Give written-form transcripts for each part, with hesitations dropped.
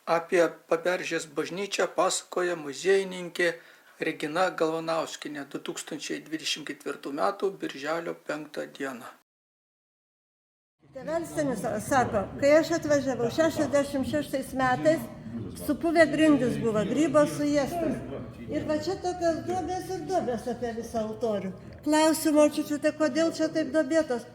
Apie Paberžės bažnyčią pasakoja muziejininkė Regina Galvanauskienė 2024 m. birželio 5 d. Tėvelis Stanislavas sako, kai aš atvažiavau 66 metais, supuvę grindys buvo, grybos suėstas. Ir va čia tokios duobės ir duobės apie visą altorių. Klausiu močiučių, tai kodėl čia taip duobėtos?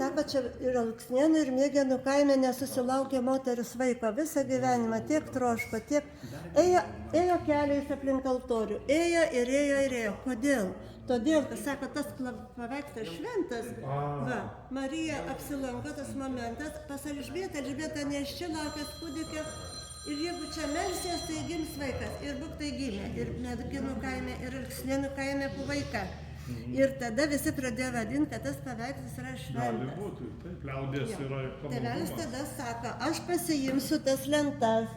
Sako, čia ir Alksnėnų, ir Mėgenų kaime nesusilaukė moteris vaiko visą gyvenimą, tiek troško, tiek ėjo keliais aplink altorių, ėjo ir ėjo. Kodėl? Todėl, kad sako, tas paveikslas šventas, va, Marija apsilanko tas momentas, pas Elžbietą, Elžbieta neščia laukęs kūdikio, ir jeigu čia melsies, tai gims vaikas, ir būk tai gimė, ir Mėgenų kaime, ir Alksnėnų kaime po vaiką. Ir tada visi pradėjo vadinti, kad tas paveikslas yra šventas. Gali būti, taip, liaudės yra pamaldumas. Tėvelis tada sako, aš pasiimsiu tas lentas.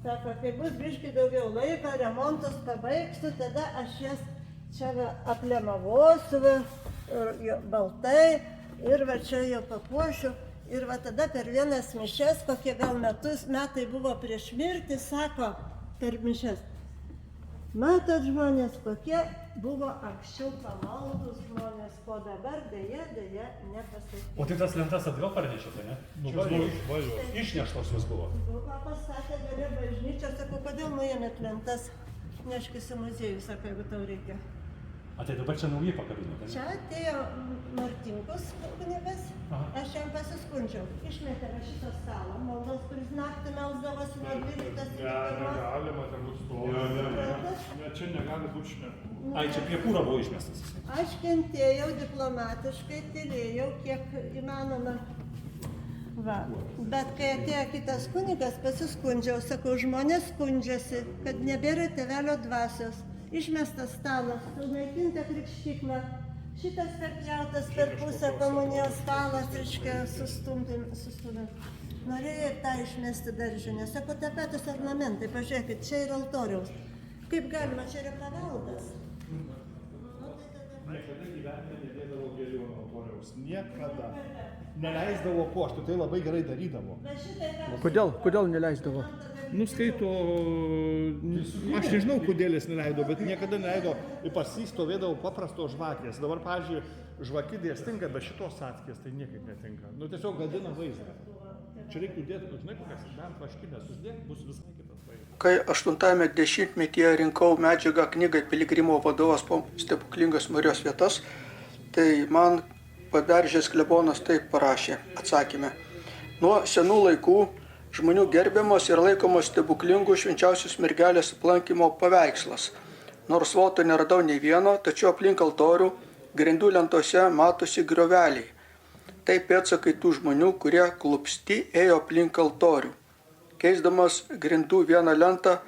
Sako, kai bus biškai daugiau laiko, remontus pabaigsiu, tada aš jas čia aplemavosiu, baltai, ir va čia jau papuošiu. Ir va tada per vienas mišes, kokie gal metai buvo prieš mirtį, sako per mišes. Matot žmonės, kokie buvo anksčiau pamaldus žmonės, ko dabar dėja nepasakyti. O tai tas lentas atgal parnešėte, ne? Išneštos jūs buvo. Buvo pastatė gale bažnyčią, sakau, kodėl nuėmėt lentas? Neškis į muziejų, sako, jeigu tau reikia. A tai dabar čia naujai pakabinote, ne? Čia atėjo Martinkus kunigas, aš jam pasiskundžiau. Išmetė šitą stalą, maldos, kuris naktį melsdavosi nuo 12 iki 1. Negalima ten bus to. Čia negali būti šventas. Ai, čia prie kūro buvo išmestas. Aš kentėjau diplomatiškai, tylėjau, kiek įmanoma. Va. Bet kai atėjo kitas kunigas, pasiskundžiau, sakau, žmonės skundžiasi, kad nebėra tėvelio dvasios. Išmestas stalas, sunaikinta krikštykla, šitas perpjautas per pusę komunijos stalas, reiškia, sustumdė. Norėjo ir tą išmesti daržinę. Sako, tie patys ornamentai, pažiūrėkit, čia yra altoriaus. Kaip galima, čia yra paveldas. Niekada gyvenime nedėdavo gėlių ant altoriaus. Niekada. Neleisdavo koštų, tai labai gerai darydavo. Kodėl neleisdavo? Nuskaito, aš nežinau, kodėl jis neleido, bet niekada neleido, pas jį stovėdavo paprasto žvakės. Dabar, pavyzdžiui, žvakidės tinka, bet šitos atkės tai niekaip netinka. Nu, tiesiog gadina vaizdą. Čia reiktų dėti, žinai, kokias bent vaškinės uždėti, bus visai kitas vaizdas. Kai 8-ame dešimtmetyje rinkau medžiagą knygai Piligrimo vadovas po stebuklingas Marijos vietas, tai man Paberžės klebonas taip parašė atsakymę. Nuo senų laikų žmonių gerbiamos ir laikomos stebuklingų švenčiausios mergelės aplankymo paveikslas. Nors voto neradau nei vieno, tačiau aplink altorių grindų lentose matosi grioveliai. Tai pėdsakai tų žmonių, kurie klupsti ėjo aplink altorių. Keisdamas grindų vieną lentą,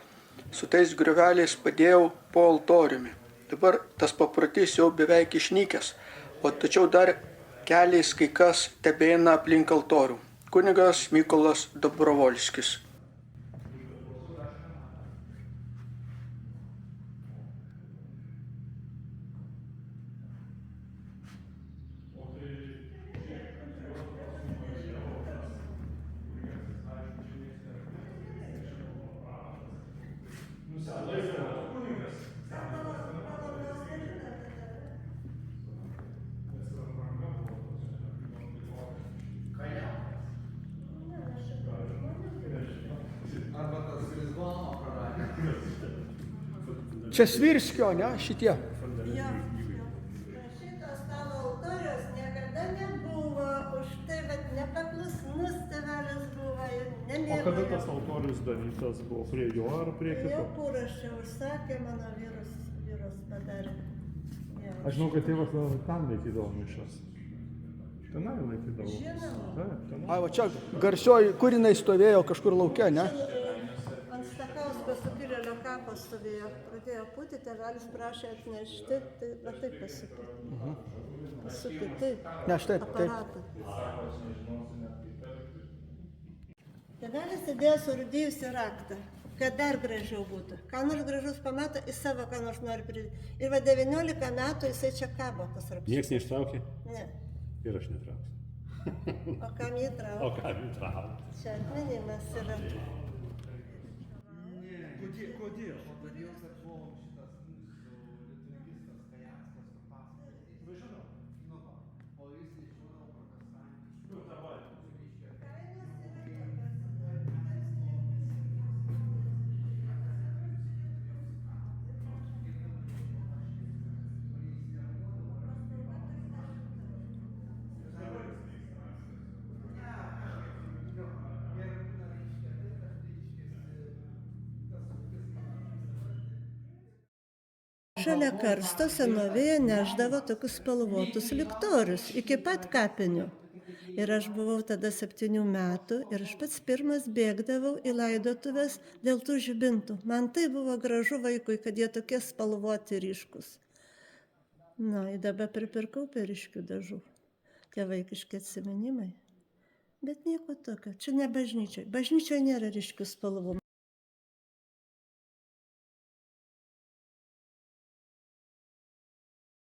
su tais grioveliais padėjau po altoriumi. Dabar tas paprotys jau beveik išnykęs, o tačiau dar keliais kai kas tebeina aplink altorių. Kunigas Mykolas Dobrovolskis. Čia Svirskio, ne, šitie? Jo. Šitos stalo altoriaus niekada nebuvo, už tai, bet nepaklusnus tėvelis buvo ir nemėgo. O kada tas altorius darytas buvo? Prie jo ar prie kito? Jau kur aš čia užsakė, mano vyras padarė. Aš žinau, kad tėvas ten laikydavo mišas. Tenai laikydavo. Žinoma. Taip, tenai. Ai, va čia garsioji, kur jinai stovėjo kažkur lauke, ne? Ant Stakausko sukilėlio kapo stovėjo, pradėjo pūti, tėvelis prašė atnešti, tai va taip pasukė. Pasukė taip, Ne, štai, taip. aparatą. Tėvelis įdėjo surūdijusi raktą, kad dar gražiau būtų. Ką nors gražus pamato, į savo ką nors nori pridėti. Ir va 19 metų jisai čia kabo tas raktas. Niekas neištraukė? Ne. Ir aš netrauksiu. O kam jį traukti? O ką jų traukti? Čia atminimas yra. Kodėl? Todėl, kad buvo šitas mūsų liturgistas Kajackas papasakojo. Važiuodavo. Nu va, o jis nešiodavo protestantiškų. Nu, davai. Reiškia, Šalia karsto senovėje neždavo tokius spalvotus liktorius iki pat kapinių. Ir aš buvau tada 7 metų ir aš pats pirmas bėgdavau į laidotuvės dėl tų žibintų. Man tai buvo gražu vaikui, kad jie tokie spalvoti ryškus. Na, ir dabar pripirkau periškių dažų. Tie vaikiški atsiminimai. Bet nieko tokio. Čia ne bažnyčiai. Bažnyčioje nėra ryškių spalvų.